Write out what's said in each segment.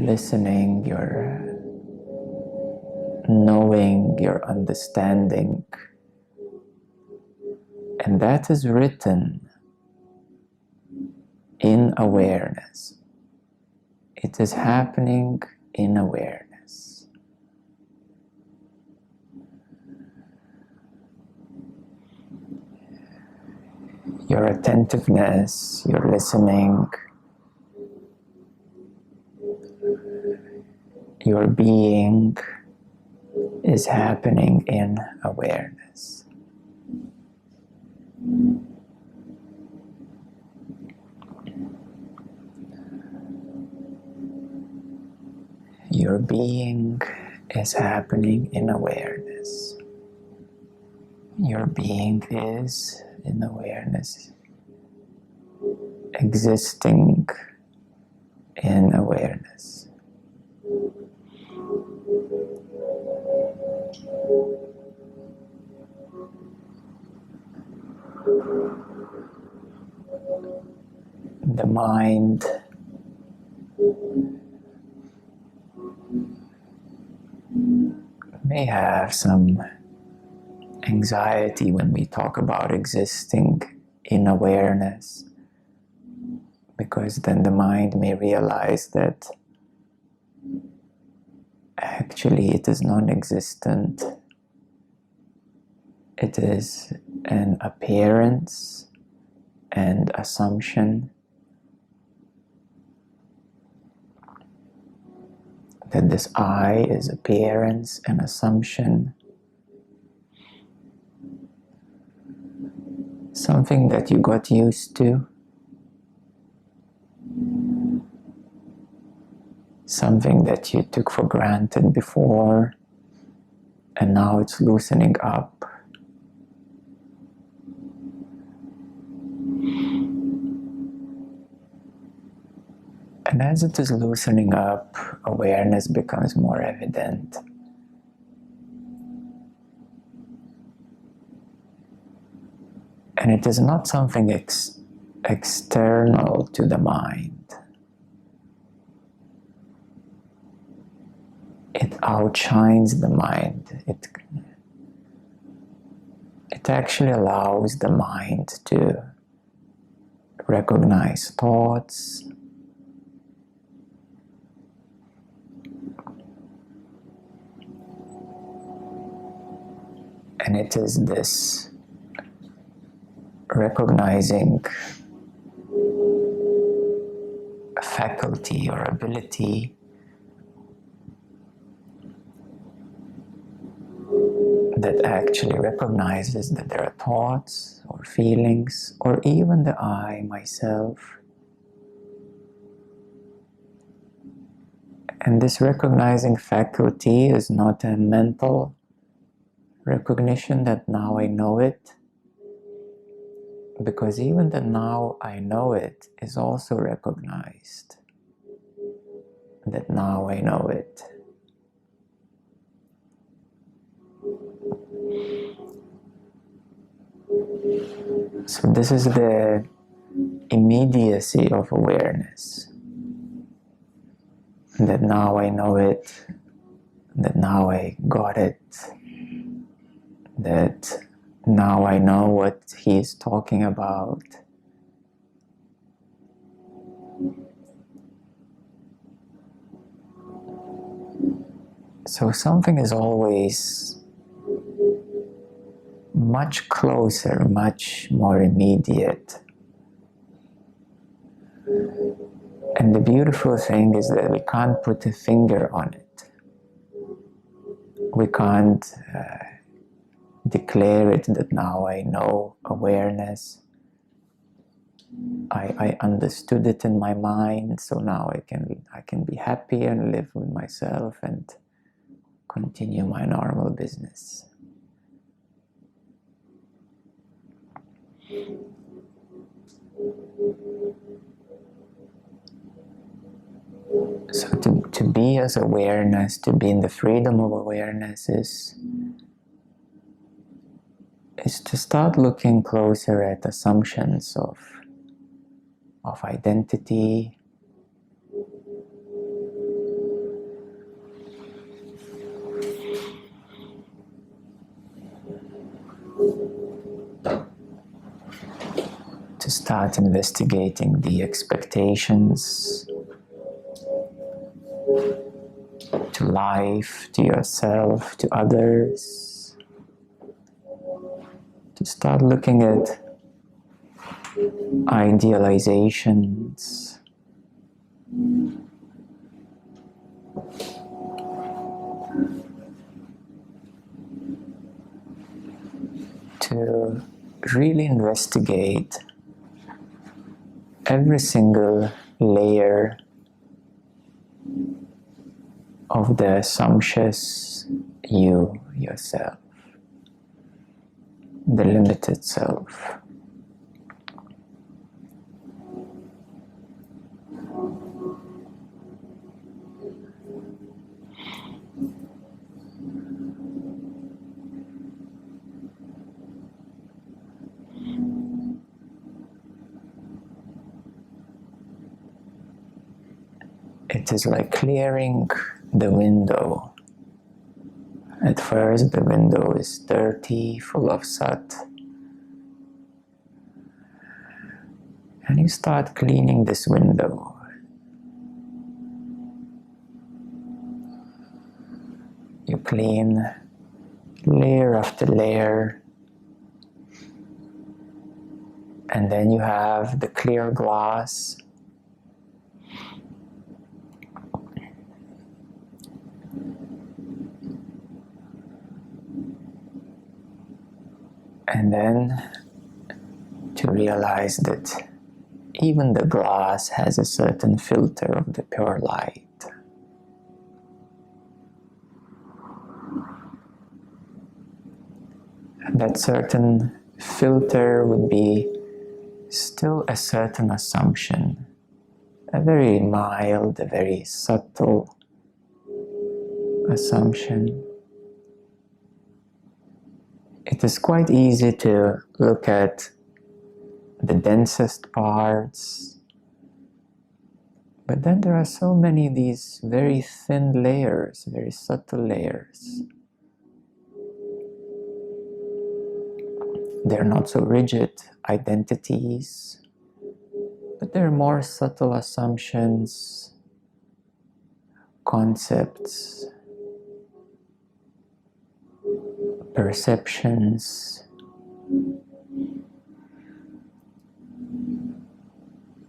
listening, your knowing, your understanding. And that is written in awareness. It is happening in awareness. Your attentiveness, your listening, your being is happening in awareness. Your being is happening in awareness. Your being is in awareness, existing in awareness. The mind may have some anxiety when we talk about existing in awareness, because then the mind may realize that actually it is non-existent. It is an appearance and assumption that this I is appearance and assumption, something that you got used to, something that you took for granted before, and now it's loosening up. And as it is loosening up, awareness becomes more evident. And it is not something external to the mind. It outshines the mind. It actually allows the mind to recognize thoughts, and it is this recognizing faculty or ability that actually recognizes that there are thoughts or feelings or even the I, myself. And this recognizing faculty is not a mental recognition that now I know it, because even the now I know it is also recognized, that now I know it. So this is the immediacy of awareness, that now I know it, that now I got it, that now I know what he is talking about. So something is always much closer, much more immediate. And the beautiful thing is that we can't put a finger on it. We can't declare it that now I know awareness. I understood it in my mind, so now I can be happy and live with myself and continue my normal business. So to be as awareness, to be in the freedom of awareness is to start looking closer at assumptions of identity, start investigating the expectations to life, to yourself, to others. To start looking at idealizations, to really investigate every single layer of the sumptuous you, yourself, the limited self. It is like clearing the window. At first, the window is dirty, full of sat. And you start cleaning this window. You clean layer after layer. And then you have the clear glass. And then to realize that even the glass has a certain filter of the pure light. And that certain filter would be still a certain assumption, a very mild, a very subtle assumption. It is quite easy to look at the densest parts, but then there are so many of these very thin layers, very subtle layers. They're not so rigid identities, but they're more subtle assumptions, concepts, perceptions.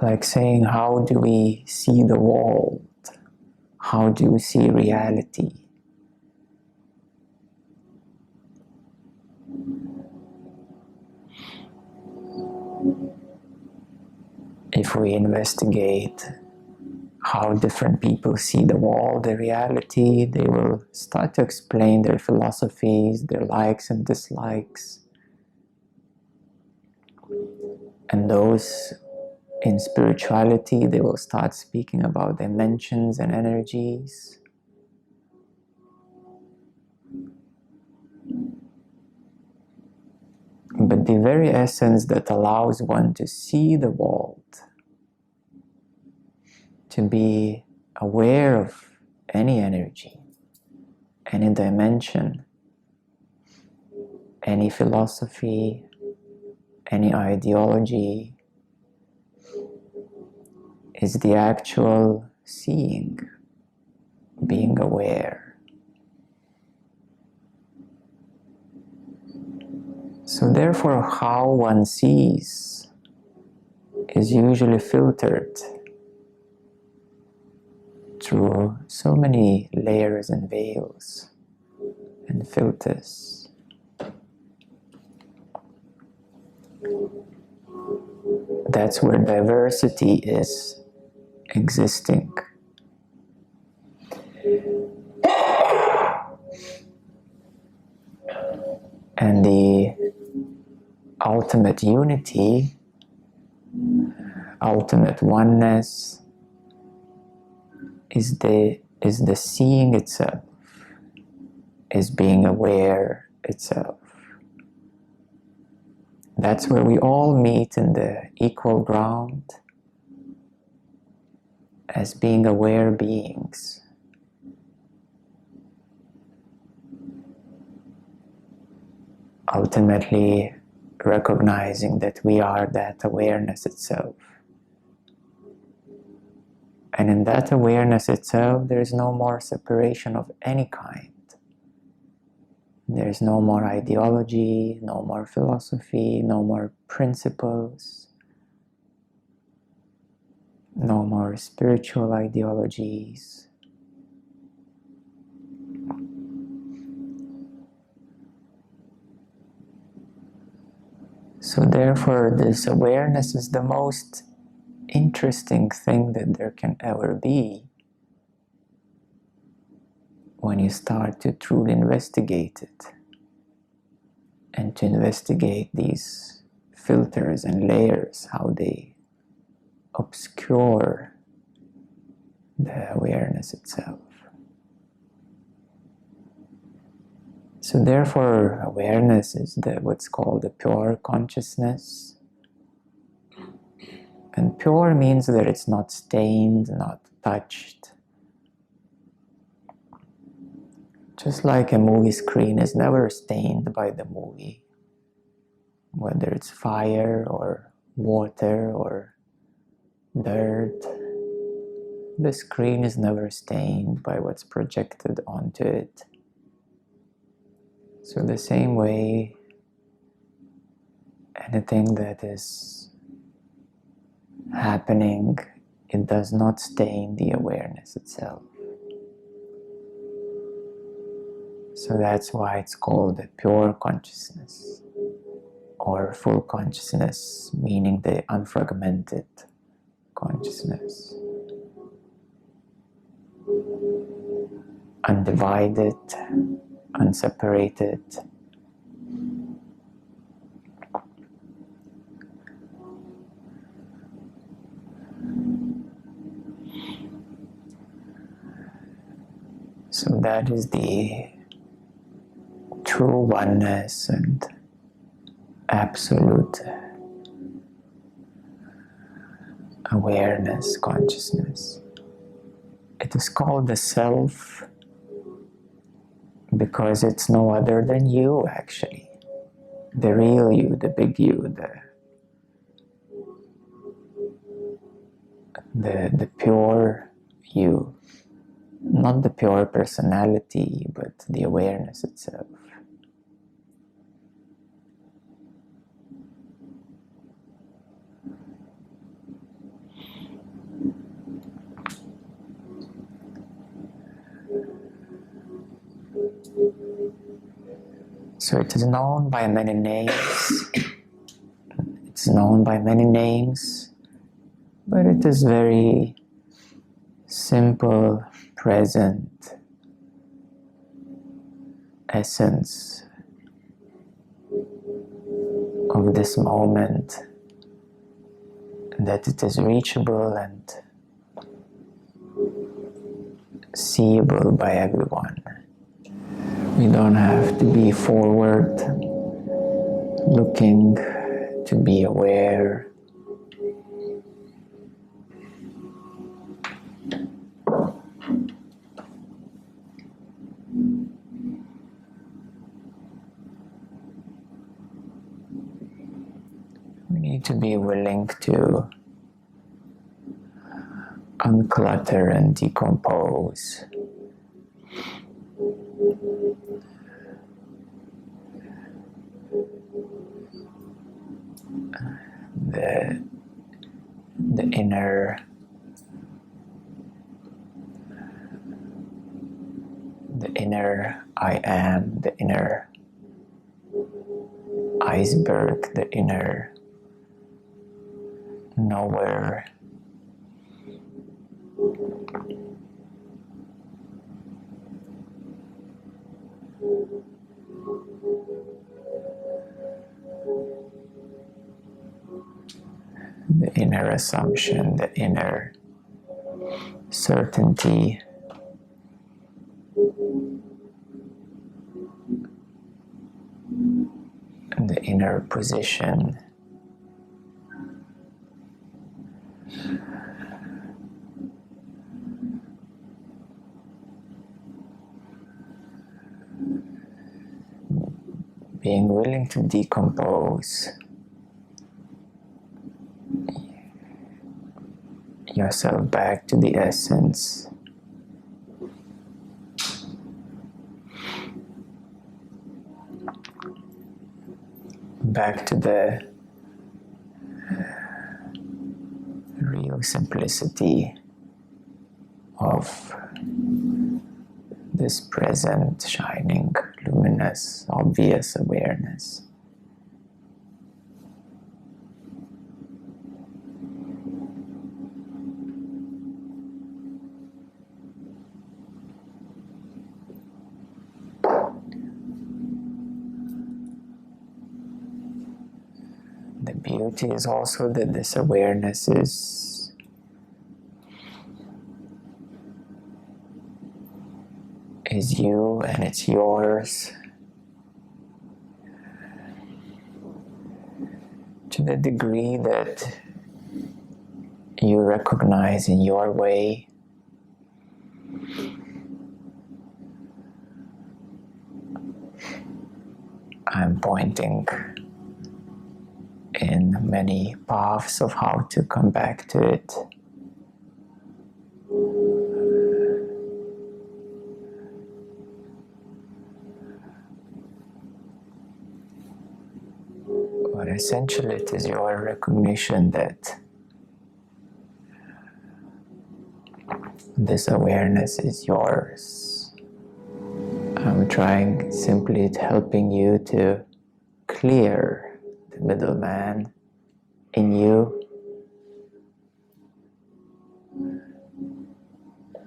Like saying, how do we see the world? How do we see reality? If we investigate how different people see the world, the reality, they will start to explain their philosophies, their likes and dislikes. And those in spirituality, they will start speaking about dimensions and energies. But the very essence that allows one to see the world, to be aware of any energy, any dimension, any philosophy, any ideology, is the actual seeing, being aware. So therefore, how one sees is usually filtered through so many layers and veils and filters. That's where diversity is existing. And the ultimate unity, ultimate oneness, is the seeing itself, is being aware itself. That's where we all meet in the equal ground as being aware beings. Ultimately, recognizing that we are that awareness itself. And in that awareness itself, there is no more separation of any kind. There is no more ideology, no more philosophy, no more principles, no more spiritual ideologies. So therefore, this awareness is the most interesting thing that there can ever be when you start to truly investigate it, and to investigate these filters and layers, how they obscure the awareness itself. So therefore, awareness is what's called the pure consciousness. And pure means that it's not stained, not touched. Just like a movie screen is never stained by the movie, whether it's fire or water or dirt, the screen is never stained by what's projected onto it. So the same way, anything that is happening, it does not stain the awareness itself. So that's why it's called the pure consciousness, or full consciousness, meaning the unfragmented consciousness. Undivided, unseparated. So that is the true oneness and absolute awareness, consciousness. It is called the self because it's no other than you, actually. The real you, the big you, the pure you. Not the pure personality, but the awareness itself. So it is known by many names. It's known by many names, but it is very simple, present essence of this moment, that it is reachable and seeable by everyone. We don't have to be forward looking to be aware. We need to be willing to unclutter and decompose. The inner I am, the inner iceberg, the inner nowhere. The inner assumption, the inner certainty. And the inner position. being willing to decompose yourself back to the essence, back to the real simplicity of this present, shining, luminous, obvious awareness. The beauty is also that this awareness is you and it's yours to the degree that you recognize in your way I'm pointing in many paths of how to come back to it. But essentially it is your recognition that this awareness is yours. I'm trying simply at helping you to clear the middleman in you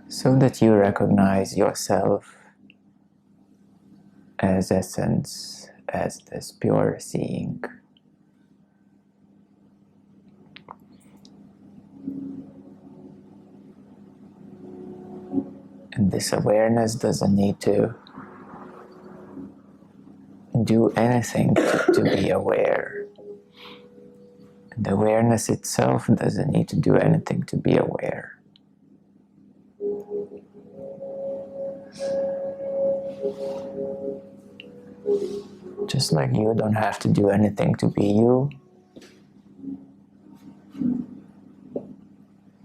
so that you recognize yourself as essence, as this pure seeing. And this awareness doesn't need to do anything to be aware. The awareness itself doesn't need to do anything to be aware. Just like you don't have to do anything to be you,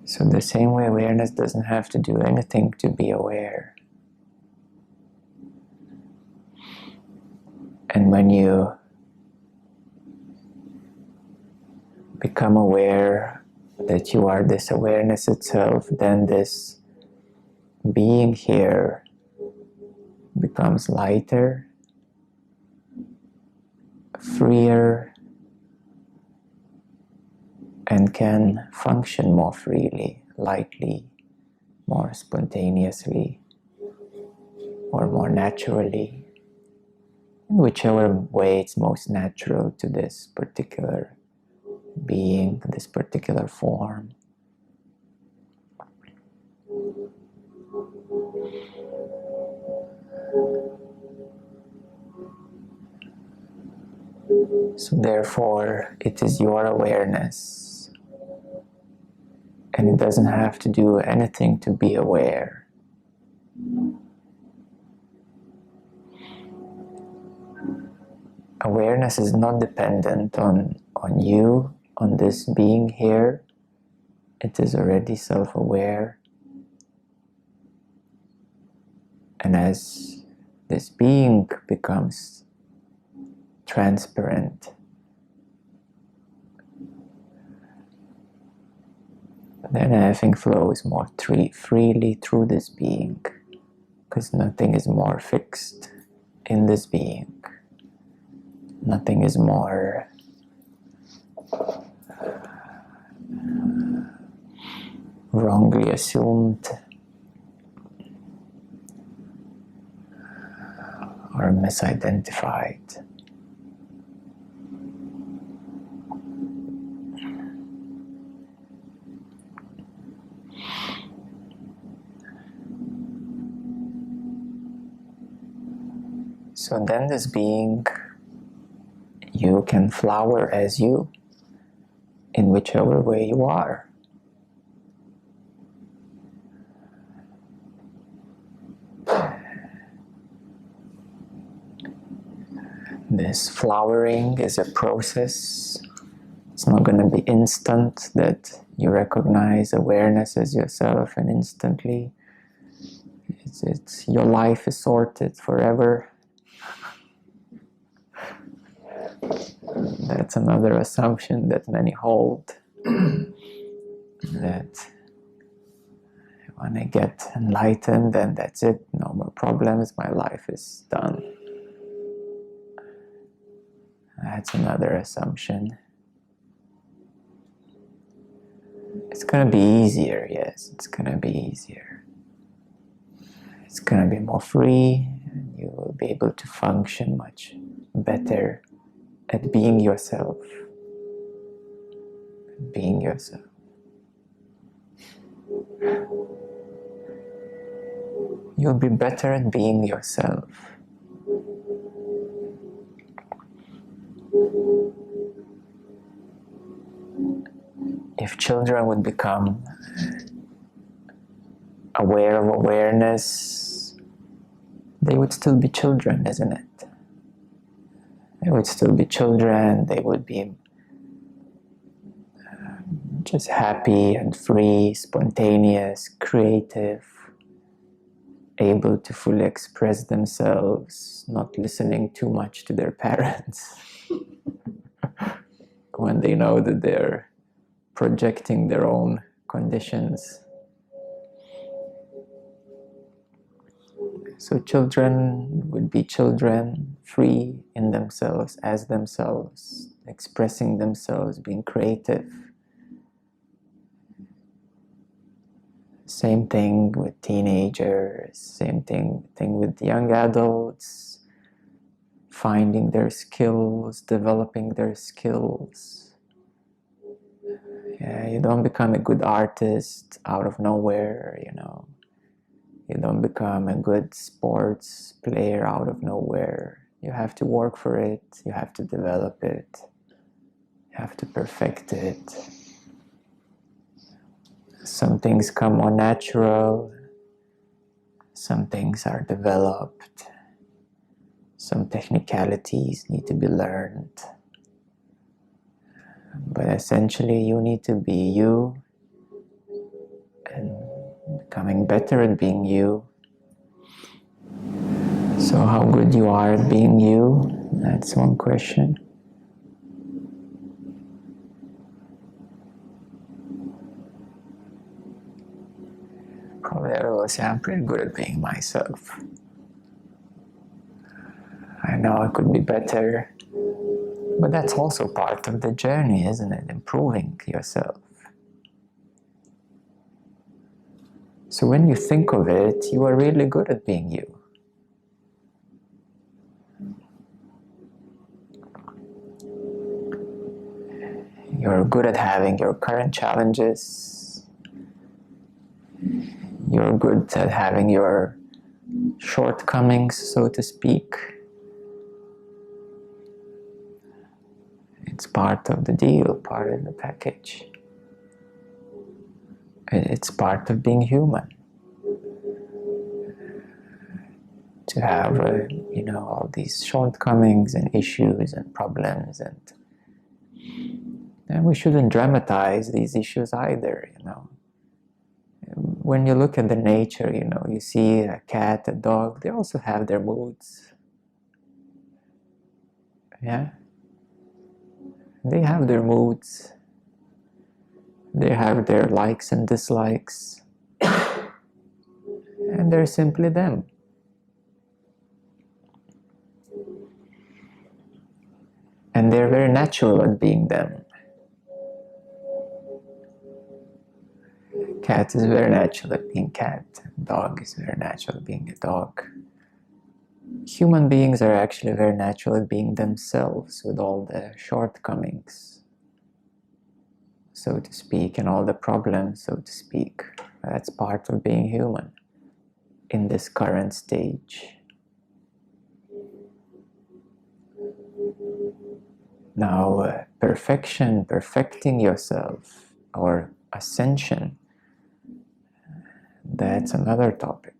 so the same way awareness doesn't have to do anything to be aware. And when you become aware that you are this awareness itself, then this being here becomes lighter, freer, and can function more freely, lightly, more spontaneously, or more naturally, in whichever way it's most natural to this particular being, this particular form. So therefore, it is your awareness, and it doesn't have to do anything to be aware. Awareness is not dependent on you, on this being here. It is already self-aware. And as this being becomes transparent, then everything flows more freely through this being, because nothing is more fixed in this being. Nothing is more wrongly assumed or misidentified. So then this being, you can flower as you, in whichever way you are. this flowering is a process. It's not going to be instant that you recognize awareness as yourself and instantly it's your life is sorted forever. That's another assumption that many hold, that when I get enlightened, then that's it, no more problems, my life is done. That's another assumption. It's going to be easier, yes, it's going to be easier. It's going to be more free, and you will be able to function much better at being yourself. Being yourself. You'll be better at being yourself. If children would become aware of awareness, they would still be children, isn't it? They would still be children, they would be just happy and free, spontaneous, creative, able to fully express themselves, not listening too much to their parents when they know that they're projecting their own conditions. So children would be children, free in themselves, as themselves, expressing themselves, being creative. Same thing with teenagers, same thing with young adults, finding their skills, developing their skills. Yeah, you don't become a good artist out of nowhere, you know. You don't become a good sports player out of nowhere. You have to work for it, you have to develop it, you have to perfect it. Some things come more natural, some things are developed, some technicalities need to be learned. But essentially you need to be you and becoming better at being you. So how good you are at being you, that's one question. Probably I will say I'm pretty good at being myself. I know I could be better, but that's also part of the journey, isn't it? Improving yourself. So when you think of it, you are really good at being you. You're good at having your current challenges. You're good at having your shortcomings, so to speak. It's part of the deal, part of the package. It's part of being human. To have, all these shortcomings and issues and problems, and we shouldn't dramatize these issues either, When you look at the nature, you see a cat, a dog, they also have their moods. Yeah? They have their moods. They have their likes and dislikes. And they're simply them. And they're very natural at being them. Cat is very natural at being cat. Dog is very natural at being a dog. Human beings are actually very natural at being themselves with all the shortcomings, so to speak, and all the problems, so to speak. That's part of being human in this current stage. Now, perfecting yourself, or ascension, that's another topic.